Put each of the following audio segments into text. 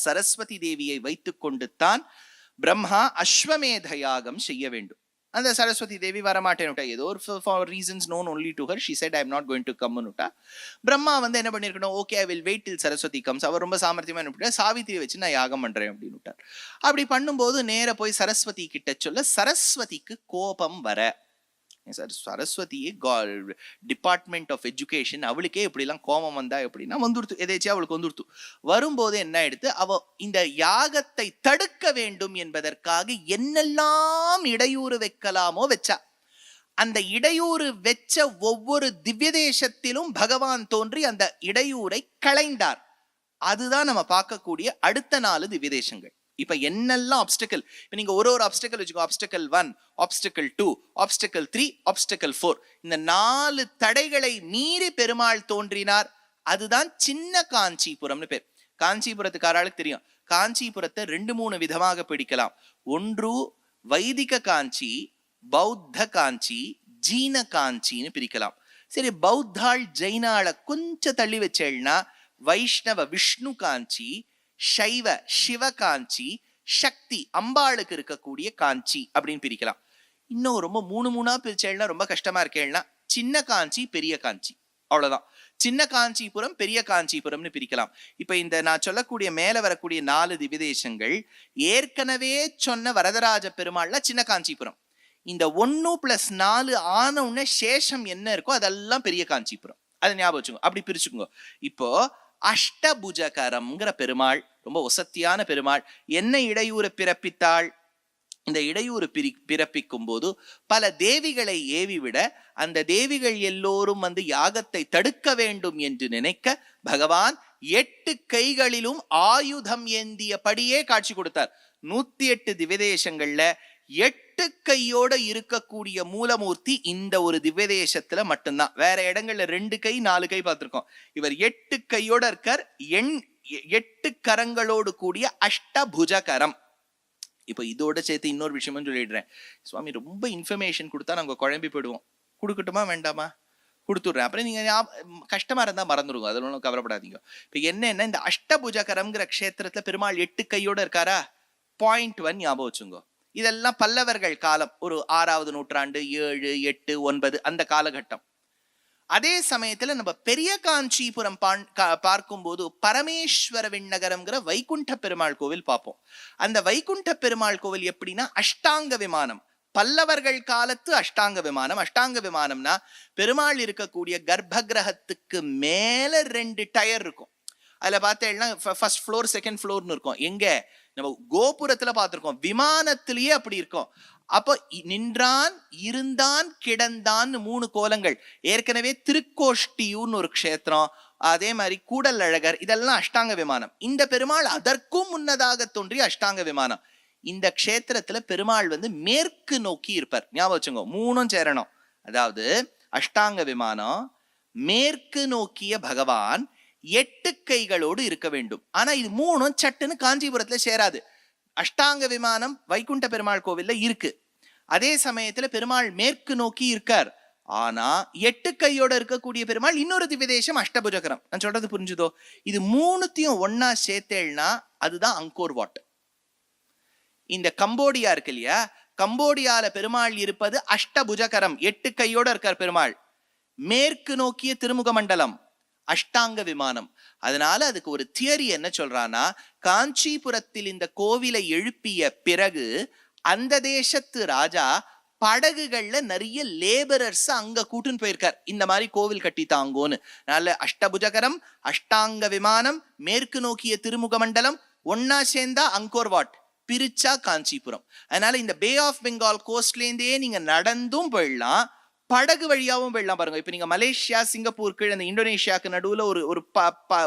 சரஸ்வதி தேவியை வைத்துக் கொண்டு தான் பிரம்மா அஸ்வமேத யாகம் செய்ய வேண்டும். அந்த சரஸ்வதி தேவி வரமாட்டேன்னுட்டா. ஏதோ ஒரு for reasons known only to her, she said I am not going to கம்னுட்டா. பிரம்மா வந்து என்ன பண்ணிருக்கணும், okay I will wait till Saraswati comes. அவர் ரொம்ப சாமர்த்தியமா என்ன, சாவித்திரியை வச்சு நான் யாகம் பண்றேன் அப்படின்னு விட்டார். அப்படி பண்ணும்போது நேர போய் சரஸ்வதி கிட்ட சொல்ல, சரஸ்வதிக்கு கோபம் வர, சரஸ்வதி டிபார்ட்மெண்ட் ஆஃப் எஜுகேஷன், அவளுக்கே எப்படிலாம் கோபம் வந்தா எப்படின்னா வந்துடுத்து, எதேச்சியா அவளுக்கு வந்துடுத்து. வரும்போது என்ன எடுத்து, அவ இந்த யாகத்தை தடுக்க வேண்டும் என்பதற்காக என்னெல்லாம் இடையூறு வைக்கலாமோ வச்சா. அந்த இடையூறு வச்ச ஒவ்வொரு திவ்ய தேசத்திலும் பகவான் தோன்றி அந்த இடையூரை களைந்தார். அதுதான் நம்ம பார்க்கக்கூடிய அடுத்த 4 திவ்ய தேசங்கள். இப்ப என்னெல்லாம் ஆப்ஸ்டிக்கல், இப்ப நீங்க ஒரு ஆப்ஸ்டிக்கல் வச்சுக்கோ, ஆப்ஸ்டிக்கல் 1, ஆப்ஸ்டிக்கல் 2, ஆப்ஸ்டிக்கல் 3, ஆப்ஸ்டிக்கல் 4, இந்த 4 தடைகளை மீறி பெருமாள் தோன்றினார். அதுதான் சின்ன காஞ்சிபுரம்னு பேர். காஞ்சிபுரத்துக்காராளுக்கு தெரியும், காஞ்சிபுரத்தை 2-3 விதமாக பிடிக்கலாம். ஒன்று வைதிக காஞ்சி, பௌத்த காஞ்சி, ஜீன காஞ்சின்னு பிரிக்கலாம். சரி, பௌத்தாள் ஜெயினாள கொஞ்சம் தள்ளி வச்சேன்னா வைஷ்ணவ விஷ்ணு காஞ்சி, சைவ சிவ காஞ்சி, சக்தி அம்பாளுக்கு இருக்கக்கூடிய காஞ்சி அப்படின்னு பிரிக்கலாம். இன்னும் ரொம்ப 3-3 பிரிச்சேன்னா ரொம்ப கஷ்டமா இருக்கேன்னா சின்ன காஞ்சி, பெரிய காஞ்சி, அவ்வளவுதான். சின்ன காஞ்சிபுரம், பெரிய காஞ்சிபுரம்னு பிரிக்கலாம். இப்ப இந்த நான் சொல்லக்கூடிய மேல வரக்கூடிய 4 திவ்ய தேசங்கள் ஏற்கனவே சொன்ன வரதராஜ பெருமாள்ல சின்ன காஞ்சிபுரம். இந்த 1+4 ஆன உடனே சேஷம் என்ன இருக்கோ அதெல்லாம் பெரிய காஞ்சிபுரம். அதை ஞாபகம் வச்சுக்கோங்க, அப்படி பிரிச்சுக்கோங்க. இப்போ அஷ்டபுஜகரம்ங்கிற பெருமாள் ரொம்ப ஒசத்தியான பெருமாள். என்ன இடையூறு பிறப்பித்தாள்? இந்த இடையூறு பிறப்பிக்கும் போது பல தேவிகளை ஏவிவிட அந்த தேவிகள் எல்லோரும் வந்து யாகத்தை தடுக்க வேண்டும் என்று நினைக்க பகவான் 8 கைகளிலும் ஆயுதம் ஏந்தியபடியே காட்சி கொடுத்தார். 108 திவ்யதேசங்கள்ல 8 கையோட இருக்கக்கூடிய மூலமூர்த்தி இந்த ஒரு திவ்யதேசத்துல மட்டும்தான். வேற இடங்கள்ல 2 கை 4 கை பார்த்திருக்கோம். இவர் 8 கையோட இருக்கார். 8 கரங்களோடு கூடிய அஷ்டபுஜகரம். இப்ப இதோட சேர்த்து இன்னொரு விஷயமும் சொல்லிடுறேன். சுவாமி ரொம்ப இன்ஃபர்மேஷன் கொடுத்தா நாங்க குழம்பி போயிடுவோம். கொடுக்கட்டுமா வேண்டாமா? கொடுத்துடுறேன். அப்புறம் நீங்க கஷ்டமா இருந்தா மறந்துடுங்க, அதுல ஒன்றும் கவலைப்படாதீங்க. இப்ப என்னன்னா, இந்த அஷ்டபுஜகரம்ங்கிற க்ஷேத்திரத்துல பெருமாள் 8 கையோட இருக்காரா? பாயிண்ட் 1 ஞாபகம் வச்சுங்க. இதெல்லாம் பல்லவர்கள் காலம், ஒரு 6வது நூற்றாண்டு, 7, 8, 9 அந்த காலகட்டம். அதே சமயத்துல நம்ம பெரிய காஞ்சிபுரம் பார்க்கும்போது பரமேஸ்வர விண்ணகரம்ங்கிற வைகுண்ட பெருமாள் கோவில் பார்ப்போம். அந்த வைகுண்ட பெருமாள் கோவில் எப்படின்னா அஷ்டாங்க விமானம். பல்லவர்கள் காலத்து அஷ்டாங்க விமானம். அஷ்டாங்க விமானம்னா பெருமாள் இருக்கக்கூடிய கர்ப்ப கிரகத்துக்கு மேல 2 டயர் இருக்கும். அதுல பார்த்தேன்னா ஃபர்ஸ்ட் ஃப்ளோர், செகண்ட் ஃப்ளோர்னு இருக்கும். எங்க நம்ம கோபுரத்துல பார்த்திருக்கோம், விமானத்திலேயே அப்படி இருக்கும். அப்போ நின்றான், இருந்தான், கிடந்தான் 3 கோலங்கள். ஏற்கனவே திருக்கோஷ்டியூன்னு ஒரு க்ஷேத்திரம், அதே மாதிரி கூடல் அழகர், இதெல்லாம் அஷ்டாங்க விமானம். இந்த பெருமாள் அதற்கும் முன்னதாக தோன்றிய அஷ்டாங்க விமானம். இந்த க்ஷேத்திரத்துல பெருமாள் வந்து மேற்கு நோக்கி இருப்பார். ஞாபகம் வச்சுங்க, 3ம் சேரணும். அதாவது அஷ்டாங்க விமானம், மேற்கு நோக்கிய பகவான், 8 கைகளோடு இருக்க வேண்டும். ஆனா இது 3ம் சட்டுன்னு காஞ்சிபுரத்துல சேராது. அஷ்டாங்க விமானம் வைகுண்ட பெருமாள் கோவில்ல இருக்கு. அதே சமயத்துல பெருமாள் மேற்கு நோக்கி இருக்கார். ஆனா 8 கையோட இருக்கக்கூடிய பெருமாள் இன்னொரு திவ்யதேசம் அஷ்டபுஜகரம். நான் சொல்றது புரிஞ்சுதோ? இது 3த்தையும் ஒன்னா சேர்த்தேன்னா அதுதான் அங்கோர் வாட். இந்த கம்போடியா இருக்கு இல்லையா, கம்போடியால பெருமாள் இருப்பது அஷ்டபுஜகரம், 8 கையோட இருக்கார் பெருமாள். மேற்கு நோக்கிய திருமுக மண்டலம், அஷ்டாங்க விமானம். அதனால அதுக்கு ஒரு தியரி என்ன சொல்றான்னா, காஞ்சிபுரத்தில் இந்த கோவிலை எழுப்பிய பிறகு அந்த தேசத்து ராஜா படகுகள்ல நிறைய லேபரர்ஸ் அங்க கூட்டுன்னு போயிருக்கார், இந்த மாதிரி கோவில் கட்டி தாங்கோன்னு. அதனால அஷ்டபுஜகரம், அஷ்டாங்க விமானம், மேற்கு நோக்கிய திருமுக மண்டலம் ஒன்னா சேர்ந்தா அங்கோர் வாட், பிரிச்சா காஞ்சிபுரம். அதனால இந்த பே ஆஃப் பெங்கால் கோஸ்ட்லேருந்தே நீங்க நடந்தும் போயிடலாம், படகு வழியாவும் போயிடலாம். பாருங்க, இப்ப நீங்க மலேசியா, சிங்கப்பூர் கீழே இந்த இந்தோனேஷியாவுக்கு நடுவுல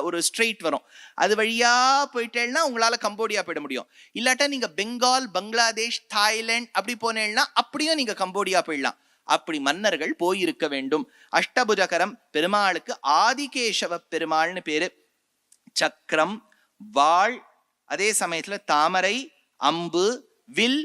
ஒரு ஸ்ட்ரெயிட் வரும், அது வழியா போயிட்டேன்னா உங்களால கம்போடியா போயிட முடியும். இல்லாட்டா நீங்க பெங்கால், பங்களாதேஷ், தாய்லாந்து அப்படி போனேன்னா அப்படியும் நீங்க கம்போடியா போயிடலாம். அப்படி மன்னர்கள் போயிருக்க வேண்டும். அஷ்டபுஜகரம் பெருமாளுக்கு ஆதிகேசவ பெருமாள்னு பேரு. சக்கரம், வாள், அதே சமயத்துல தாமரை, அம்பு, வில்,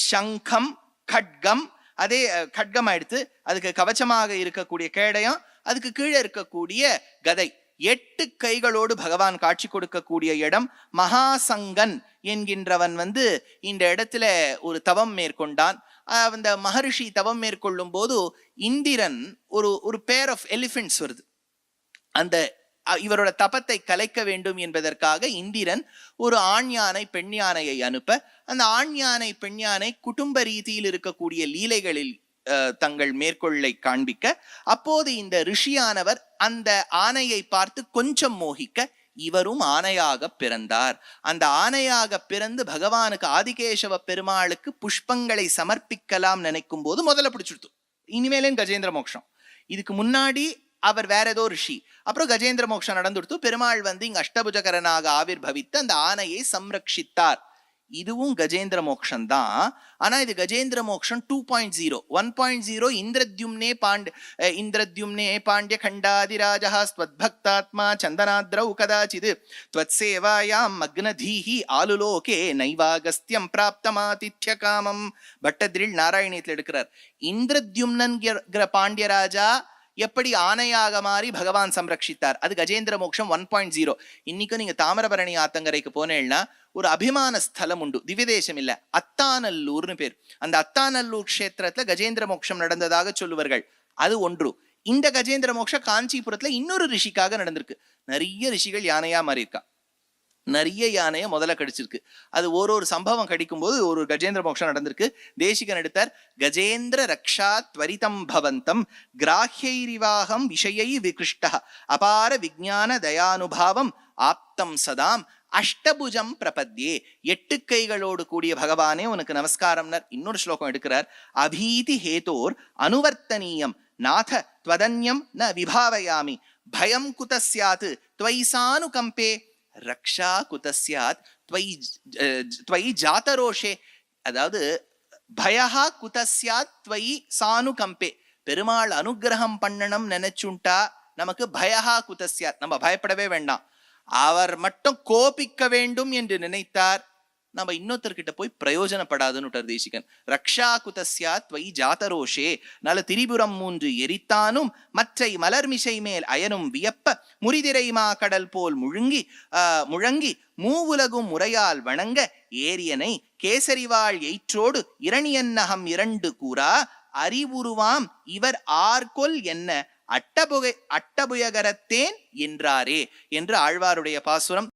சங்கம், கட்கம். அதே கட்கம் எடுத்து அதுக்கு கவச்சமாக இருக்கக்கூடிய கேடயம், அதுக்கு கீழே இருக்கக்கூடிய கதை, 8 கைகளோடு பகவான் காட்சி கொடுக்கக்கூடிய இடம். மகாசங்கன் என்கின்றவன் இந்த இடத்துல ஒரு தவம் மேற்கொண்டான். அந்த மகரிஷி தவம் மேற்கொள்ளும் போது இந்திரன் ஒரு பேர் ஆஃப் எலிஃபென்ட்ஸ் வருது. அந்த இவரோட தபத்தை கலைக்க வேண்டும் என்பதற்காக இந்திரன் ஒரு ஆண் யானை பெண் யானையை அனுப்ப, அந்த ஆண் யானை பெண் யானை குடும்ப ரீதியில் இருக்கக்கூடிய லீலைகளில் தங்கள் மேற்கொள்ளை காண்பிக்க, அப்போது இந்த ரிஷியானவர் அந்த ஆணையை பார்த்து கொஞ்சம் மோகிக்க இவரும் ஆணையாக பிறந்தார். அந்த ஆணையாக பிறந்து பகவானுக்கு ஆதிகேசவ பெருமாளுக்கு புஷ்பங்களை சமர்ப்பிக்கலாம் நினைக்கும் போது முதல்ல பிடிச்சிடுத்து. இனிமேலேன் கஜேந்திர மோட்சம். இதுக்கு முன்னாடி அவர் வேற ஏதோ ரிஷி, அப்புறம் கஜேந்திர மோட்சம் நடந்துடுத்து. பெருமாள் இங்க அஷ்டபுஜகரனாக ஆவிர் பவித்து அந்த ஆணையை சம்ரக்ஷித்தார். இதுவும் கஜேந்திர மோக்ஷம் தான். ஆனா இது கஜேந்திர மோக்ஷம் 2.0. 1.0 இந்திரத்யும்னே பாண்டிய கண்டாதிராஜா ஸ்வத்பக்தாத்மா சந்தனாத்ரௌ கதாச்சித் த்வத்சேவாயாம் மக்னதீஹி ஆலுலோகே நைவாகஸ்தியம் பிராப்தமாதித்ய காமம். பட்டதிரில் நாராயணியத்தில் எடுக்கிறார். இந்திரத்யும்னன்கிற பாண்டியராஜா எப்படி ஆணையாக மாறி பகவான் சம்ரக்ஷித்தார், அது கஜேந்திர மோக்ஷம் 1.0. இன்னைக்கும் நீங்க தாமிரபரணி ஆத்தங்கரைக்கு போனேன்னா ஒரு அபிமான ஸ்தலம் உண்டு, திவ்யதேசம் இல்ல, அத்தானல்லூர்னு பேர். அந்த அத்தானல்லூர் கஷேத்திரத்துல கஜேந்திர மோட்சம் நடந்ததாக சொல்லுவார்கள். அது ஒன்று. இந்த கஜேந்திர மோட்சம் காஞ்சிபுரத்துல இன்னொரு ரிஷிக்காக நடந்திருக்கு. நிறைய ரிஷிகள் யானையா மாறி இருக்கா, நிறைய யானையை முதல்ல கடிச்சிருக்கு. அது ஒரு சம்பவம் கடிக்கும் போது ஒரு கஜேந்திர மோட்சம் நடந்திருக்கு. தேசிகன் எடுத்தார். கஜேந்திர ரக்ஷா த்வரிதம் பவந்தம் கிராஹ்யைரிவாகம் விஷயை விகிருஷ்ட அபார விஜான தயானுபாவம் ஆப்தம் சதாம் அஷ்டபுஜம் பிரபத்யே. 8 கைகளோடு கூடிய பகவானே உனக்கு நமஸ்காரம்னர். இன்னொரு ஸ்லோகம் எடுக்கிறார். அபீதி ஹேதோர் அனுவர்த்தனீயம் நாத த்வதன்யம் ந விபாவயாமி பயம் குதஸ்யாத் த்வைசானு கம்பே ரக்ஷா குதஸ்யாத் த்வை ஜாதரோஷே. அதாவது பயஹா குதஸ்யாத் த்வை சானு கம்பே. பெருமாள் அனுகிரகம் பண்ணணும் நினைச்சுண்டா நமக்கு பயஹா குதஸ்யாத், நம்ம பயப்படவே வேண்டாம். அவர் மட்டும் கோபிக்க வேண்டும் என்று நினைத்தார், நம்ம இன்னொருத்தர்கிட்ட போய் பிரயோஜனப்படாதுன்னு தேசிகன். ரக்ஷா குதஸ்யா த்வை ஜாதரோஷே. நல திரிபுரம் 3 எரித்தானும் மற்றை மலர்மிசை மேல் அயனும் வியப்ப முறிதிரைமா கடல் போல் முழங்கி மூவுலகும் முறையால் வணங்க ஏரியனை கேசரிவாள் எயிற்றோடு இரணியன்னகம் 2 கூறா அறிவுருவாம் இவர் ஆர்கொல் என்ன அட்டபுயகரத்தேன் என்றாரே என்று ஆழ்வாருடைய பாசுரம்.